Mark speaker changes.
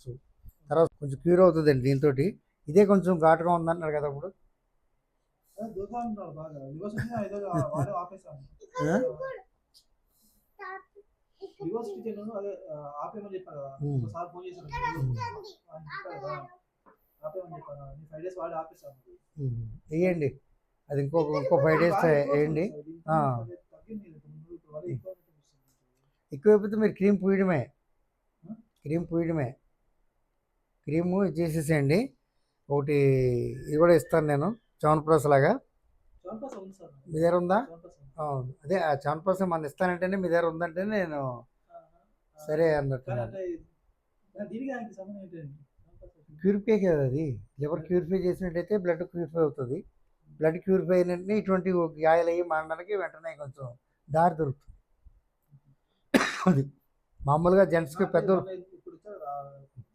Speaker 1: వాడచ్చు. తర్వాత కొంచెం క్యూర్ అవుతుందండి దీంతో. ఇదే కొంచెం ఘాటుగా ఉందన్నారు కదా అప్పుడు. వేయండి, అది ఇంకో 5 days వేయండి. ఎక్కువైపోతే మీరు క్రీమ్ పూయడమే, క్రీము చేసేసేయండి. ఒకటి ఇది కూడా ఇస్తాను నేను, చవన్ప్రాష్ లాగా. మీ దగ్గర ఉందా? అదే ఆ చవన్ప్రాష్ మన ఇస్తానంటేనే మీ దగ్గర ఉందంటే నేను సరే అన్నట్టున్నాను. ప్యూరిఫై కదా అది, లివర్ ప్యూరిఫై చేసినట్టయితే బ్లడ్ ప్యూరిఫై అవుతుంది. బ్లడ్ ప్యూరిఫై అయినట్టు ఇటువంటి గాయాలు అయ్యి మారడానికి వెంటనే కొంచెం దారి దొరుకుతుంది. అది మామూలుగా జెంట్స్కి పెద్ద